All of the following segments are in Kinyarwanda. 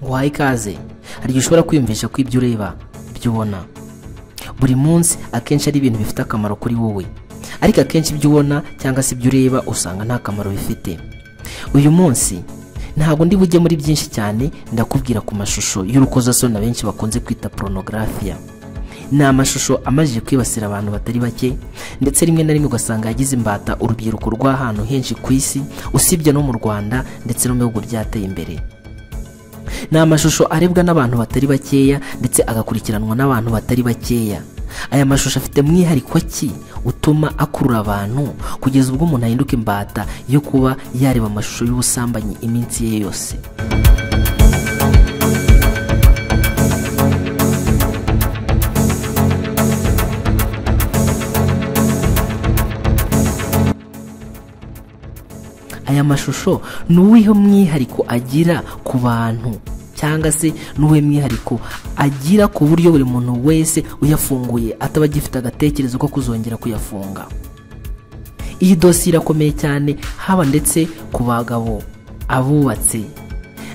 Uhaye ikaze. Hari igihe ushobora kwiyumvisha ko ibyo ureba ibyo ubona buri munsi akenshi ari ibintu bifite akamaro kuri wowe, ariko akenshi ibyo ubona cyangwa se ibyo ureba usanga nta kamaro bifite. Uyu munsi ntabwo ndi bujye muri byinshi cyane, ndakubwira ku mashusho y'urukozasoni benshi bakunze kwita pornografia. Ni amashusho amajije kwibasira abantu batari bake, ndetse rimwe na rimwe ugasanga yagize imbata urubyiruko rw'ahantu henshi ku isi, usibye no mu Rwanda ndetse no mu bihugu byateye imbere. Ni amashusho arebwa n'abantu batari bakeya ndetse agakurikiranwa n'abantu batari bakeya. Aya mashusho afite mwihariko ki utuma akurura abantu kugeza ubwo umuntu ahinduka imbata yo kuba yareba amashusho y'ubusambanyi iminsi ye yose. Aya mashusho nuwiho mwihariko agira ku bantu, cyangwa se nuwe mwihariko agira ku buryo buri muntu wese uyafunguye ataba agifite agatekerezo ko kuzongera kuyafunga. Iyi dosiye irakomeye cyane, haba ndetse ku bagabo, abubatse,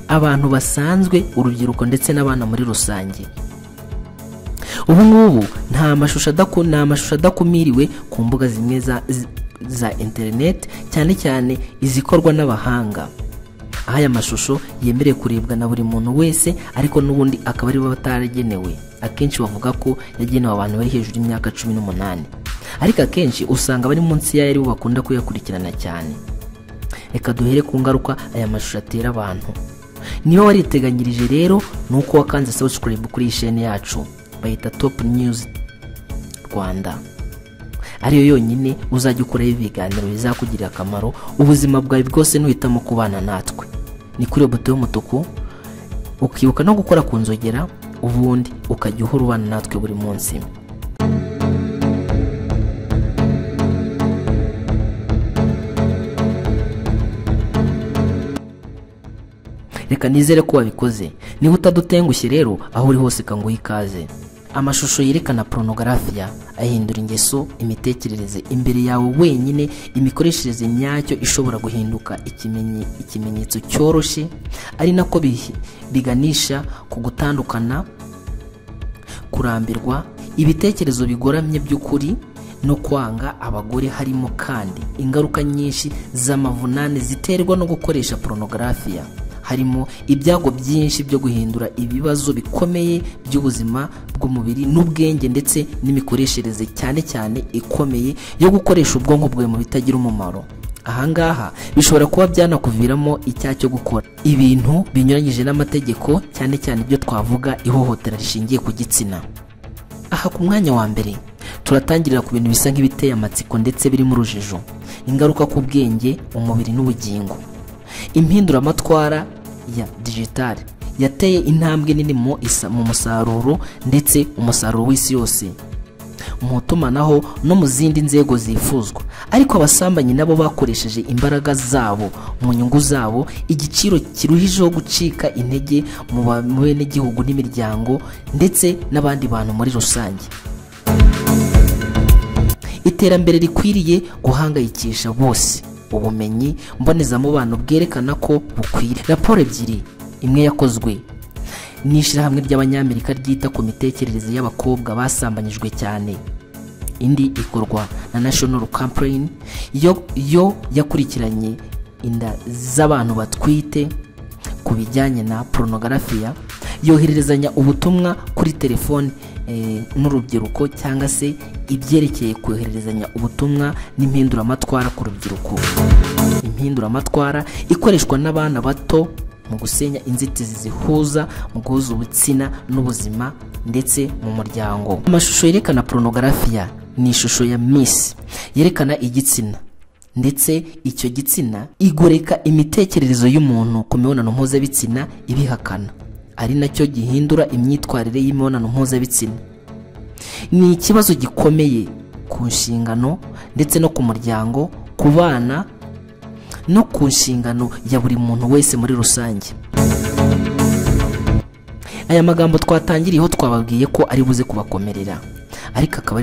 abantu basanzwe, urubyiruko ndetse n'abana muri rusange. Ubu ngubu nta mashusho adakumiriwe ku mbuga zimwe za internet, cyane cyane izikorwa n'abahanga. Aha aya mashusho yemerewe kurebwa na buri muntu wese, ariko n'ubundi akaba ari bataragenewe. Akenshi bavuga ko yagenewe abantu bari hejuru y'imyaka 18, ariko akenshi usanga bari munsi yayo aribo bakunda kuyakurikirana cyane. Reka duhere ku ngaruka aya mashusho atera abantu. Niyo wariteganyirije rero nuko wakanze subscribe kuri iyi chaîne yacu, bayita Top News Rwanda, ariyo yonyine uzajya ukora ibiganiro bizakugirira akamaro ubuzima bwawe bwose nuhitamo kubana natwe. Ni kuri buto y'umutuku, ukibuka no gukora ku nzogera, ubundi ukajya uhora ubana natwe buri munsi. Reka nizere ko wabikoze. Niba utadutengushye rero aho uri hose kanguha ikaze. Amashusho yerekana pornografia ahindura ingeso, imitekerereze imbere yawe wenyine, imikoreshereze nyacyo ishobora guhinduka ikimenyetso cyoroshye, ari nako biganisha ku gutandukana, kurambirwa, ibitekerezo bigoramye by'ukuri no kwanga abagore. Harimo kandi ingaruka nyinshi z'amavunane ziterwa no gukoresha pornografia. Harimo ibyago byinshi byo guhindura ibibazo bikomeye by'ubuzima bw'umubiri n'ubwenge, ndetse n'imikoreshereze cyane cyane ikomeye yo gukoresha ubwonko bwawe mu bitagira umumaro. Ahangaha bishobora kuba byanakuviramo icyaha cyo gukora ibintu binyuranyije n'amategeko, cyane cyane ibyo twavuga ihohotera rishingiye ku gitsina. Aha ku mwanya wa mbere turatangirira ku bintu bisa nk'ibiteye amatsiko ndetse biri mu rujijo: ingaruka ku bwenge, umubiri n'ubugingo. Impinduramatwara ya digital yateye intambwe nini mu musaruro ndetse umusaruro w'isi yose, mu tumanaho no mu zindi nzego zifuzwa. Ariko abasambanyi nabo bakoresheje imbaraga zabo mu nyungu zabo, igiciro kiruhijeho gucika intege mu bene gihugu n'imiryango ndetse n'abandi bantu muri rusange. Iterambere rikwiriye guhangayikisha bose. Ubumenyi mbonezamubano bwerekana ko bukwiriye. Raporo ebyiri, imwe yakozwe n'ishyirahamwe ry'Abanyamerika ryita ku mitekerereze y'abakobwa basambanyijwe cyane, indi ikorwa na National Campaign yo yakurikiranye inda z'abantu batwite ku bijyanye na pornografia, yohererezanya ubutumwa kuri telefone n'urubyiruko, cyangwa se ibyerekeye kohererezanya ubutumwa n'impinduramatwara ku rubyiruko. Impinduramatwara ikoreshwa n'abana bato mu gusenya inzitizi zihuza mu guhuza ubutsina n'ubuzima ndetse mu muryango. Amashusho yerekana pornografia ni ishusho ya Miss yerekana igitsina, ndetse icyo gitsina igoreka imitekerereze y'umuntu ku mibonano mpuzabitsina ibihakana, ari nacyo gihindura imyitwarire y'imibonano mpuzabitsina. Ni ikibazo gikomeye ku nshingano ndetse no ku muryango, ku bana no ku nshingano ya buri muntu wese muri rusange. Aya magambo twatangiriyeho twababwiye ko ari buze kubakomerera, ariko akaba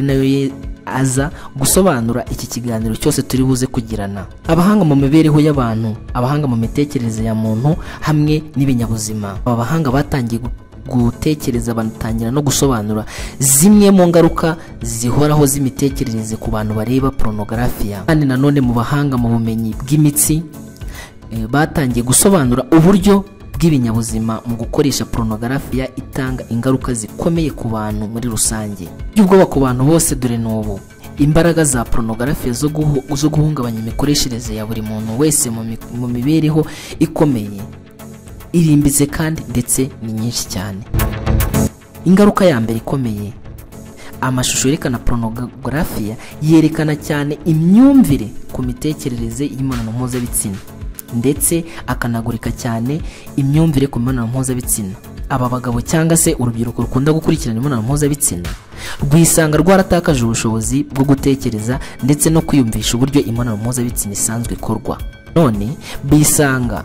aza gusobanura iki kiganiro cyose turi buze kugirana. Abahanga mu mibereho y'abantu, abahanga mu mitekerereze ya muntu hamwe n'ibinyabuzima, aba bahanga batangiye gutekereza banatangira no gusobanura zimwe mu ngaruka zihoraho z'imitekerereze ku bantu bareba porunogarafiya. Kandi nanone mu bahanga mu bumenyi bw'imitsi batangiye gusobanura uburyo bw'ibinyabuzima mu gukoresha porunogarafiya itanga ingaruka zikomeye ku bantu muri rusange. Ubwoba ku bantu bose dore n'ubu imbaraga za porunogarafiya zo guhungabanya imikoreshereze ya buri muntu wese mu mibereho ikomeye, irimbitse kandi ndetse ni nyinshi cyane. Ingaruka ya mbere ikomeye, amashusho yerekana porunogarafiya yerekana cyane imyumvire ku mitekerereze y'imibonano mpuzabitsina ndetse akanagurika cyane imyumvire ku mibonano mpuzabitsina. Aba bagabo cyangwa se urubyiruko rukunda gukurikirana imibonano mpuzabitsina rwisanga rwaratakaje ubushobozi bwo gutekereza ndetse no kwiyumvisha uburyo imibonano mpuzabitsina isanzwe ikorwa. None bisanga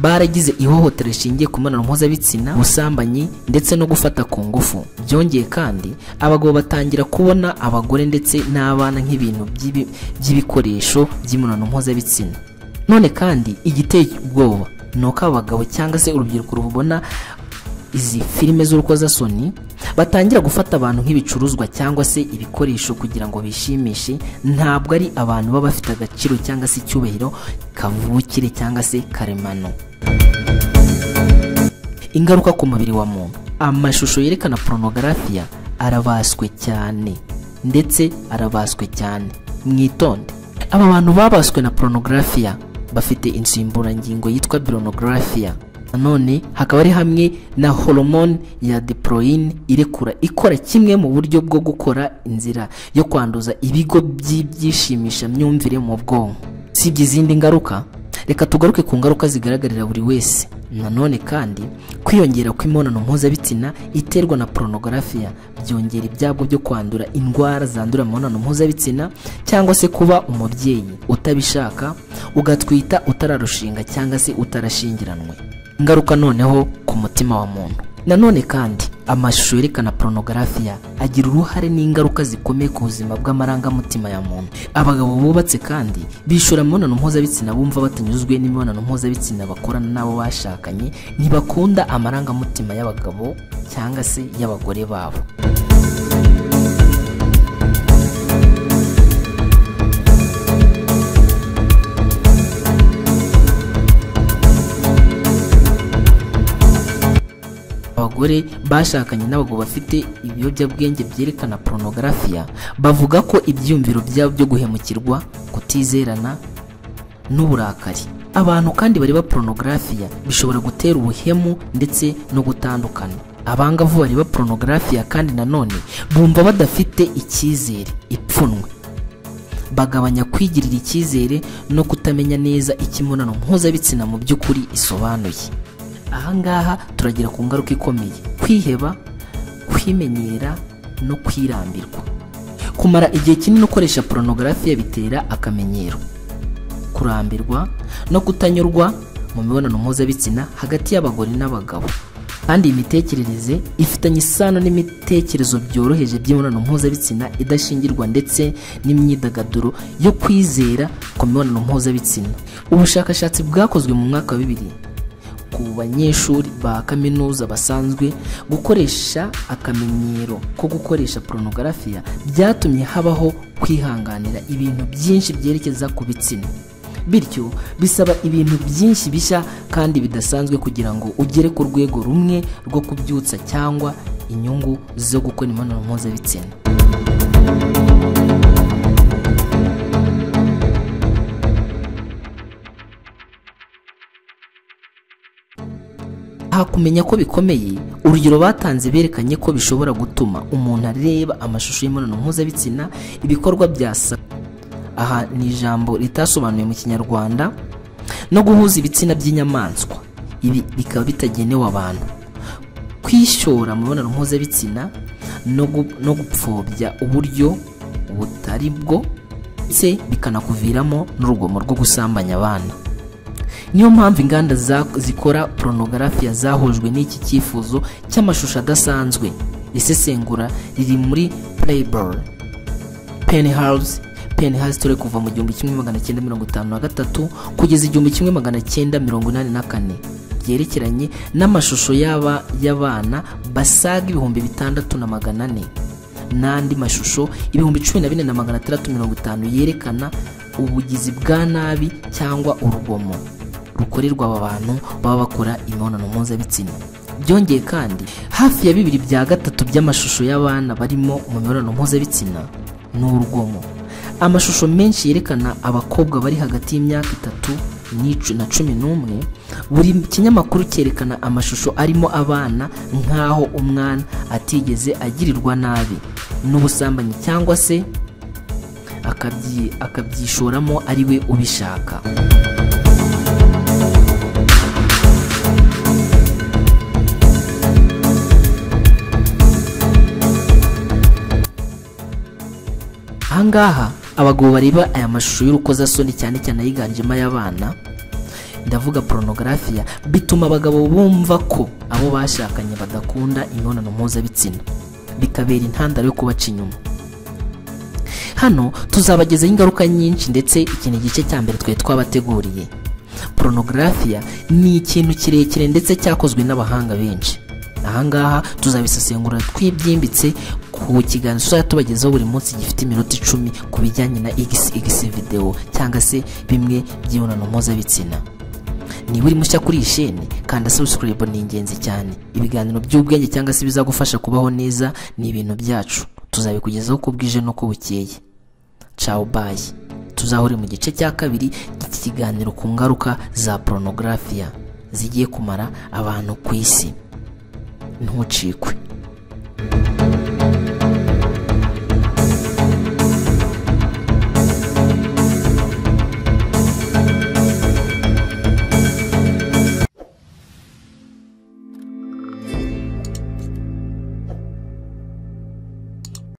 baragize ihohotera rishingiye ku mibonano mpuzabitsina, ubusambanyi ndetse no gufata ku ngufu. Byongeye kandi abagabo batangira kubona abagore ndetse n'abana nk'ibintu by'ibikoresho by'imibonano mpuzabitsina. None kandi igiteye ubwoba ni uko abagabo cyangwa se urubyiruko rubona izi filime z'urukozasoni batangira gufata abantu nk'ibicuruzwa cyangwa se ibikoresho kugira ngo bishimishe. Ntabwo ari abantu baba bafite agaciro cyangwa se icyubahiro kavukire cyangwa se karemano. Ingaruka ku mubiri wa muntu, amashusho yerekana porunogarafiya arabaswe cyane ndetse arabaswe cyane. Mwitonde, aba bantu babaswe na porunogarafiya bafite insimburangingo yitwa porunogarafiya. Nanone hakaba ari hamwe na hormone ya dopamine ikora kimwe mu buryo bwo gukora inzira yo kwanduza ibigo by'ibyishimisha myumvire mu bwonko. Sibye izindi ngaruka, reka tugaruke ku ngaruka zigaragarira buri wese. Nanone kandi kwiyongera kw'imibonano mpuzabitsina iterwa na porunogarafiya byongera ibyago byo kwandura indwara zandura mu mibonano mpuzabitsina cyangwa se kuba umubyeyi utabishaka ugatwita utararushinga cyangwa se utarashingiranwe. Ingaruka noneho ku mutima wa muntu. Nanone kandi amashusho yerekana porunogarafiya agira uruhare n'ingaruka zikomeye ku buzima bw'amarangamutima ya muntu. Abagabo bubatse kandi bishora mu mibonano mpuzabitsina bumva batanyuzwe n'imibonano mpuzabitsina bakorana n'abo bashakanye, ntibakunda amarangamutima y'abagabo cyangwa se y'abagore babo. Abagore bashakanye n'abagabo bafite ibiyobyabwenge byerekana porunogarafiya bavuga ko ibyumviro byabo byo guhemukirwa, kutizerana n'uburakari. Abantu kandi bareba porunogarafiya bishobora gutera ubuhemu ndetse no gutandukana. Abangavu bareba porunogarafiya kandi nanone bumva badafite icyizere, ipfunwe, bagabanya kwigirira icyizere no kutamenya neza ikimibonano mpuzabitsina mu by'ukuri isobanuye. Ahangaha turagira ku ngaruka ikomeye: kwiheba, kwimenyera no kwirambirwa. Kumara igihe kinini ukoresha porunogarafiya bitera akamenyero, kurambirwa no kutanyurwa mu mibonano mpuzabitsina hagati y'abagore n'abagabo. Kandi imitekerereze ifitanye isano n'imitekerezo byoroheje by'imibonano mpuzabitsina idashingirwa ndetse n'imyidagaduro yo kwizera ku mibonano mpuzabitsina. Ubushakashatsi bwakozwe mu mwaka wa 2000 ku banyeshuri ba kaminuza basanzwe gukoresha akamenyero ko gukoresha porunogarafiya byatumye habaho kwihanganira ibintu byinshi byerekeza ku bitsina. Bityo bisaba ibintu byinshi bishya kandi bidasanzwe kugira ngo ugere ku rwego rumwe rwo kubyutsa cyangwa inyungu zo gukora imibonano mpuzabitsina. Kumenya ko bikomeye, urugero batanze berekanye ko bishobora gutuma umuntu areba amashusho y'imibonano mpuzabitsina ibikorwa bya aha ni ijambo ritasobanuye mu Kinyarwanda, no guhuza ibitsina by'inyamaswa. Ibi bikaba bitagenewe abantu. Kwishora mu mibonano mpuzabitsina no gupfobya uburyo butari bwo ndetse bikanakuviramo n'urugomo rwo gusambanya abana. Niyo mpamvu inganda zikora porunogarafiya zahujwe n'iki cyifuzo cy'amashusho adasanzwe. Isesengura riri muri Playboy. Penhouse turi kuva mu 1953 kugeza 1984 byerekeranye n'amashusho y'abana basaga 6,400 n'andi mashusho 14,650 yerekana ubugizi bwa nabi cyangwa urugomo rukorerwa aba bantu baba bakora imibonano mpuzabitsina. Byongeye kandi hafi ya 2/3 by'amashusho y'abana barimo mu mibonano mpuzabitsina n'urugomo. Amashusho menshi yerekana abakobwa bari hagati y'imyaka 3 na 11. Buri kinyamakuru cyerekana amashusho arimo abana nkaho umwana atigeze agirirwa nabi n'ubusambanyi cyangwa se akabyishoramo ari we ubishaka. Ahangaha abagabo bareba aya mashusho y'urukozasoni cyane cyane yiganjemo y'abana, ndavuga pornografia, bituma abagabo bumva ko abo bashakanye badakunda imibonano mpuzabitsina, bikabera intandaro yo kubaca inyuma. Hano tuzabagezaho ingaruka nyinshi ndetse ikintu gice cya mbere twe twabateguriye. Pornografia ni ikintu kirekire ndetse cyakozwe n'abahanga benshi. Ahangaha tuzabisesengura twibyimbitse ku kiganiro tuzatubagezaho buri munsi gifite iminota 10 ku bijyanye na XX video cyangwa se bimwe by'imibonano mpuzabitsina. Ni buri mushya kuri isheni kandi subscribe ni ingenzi cyane. Ibiganiro by'ubwenge cyangwa se bizagufasha kubaho neza ni ibintu byacu. Tuzabikugezaho ko bwije no ko bukeye. Ciao bye. Tuzahore mu gice cya kabiri iki kiganiro ku ngaruka za pornografia zigiye kumara abantu ku isi. Ntucikwe.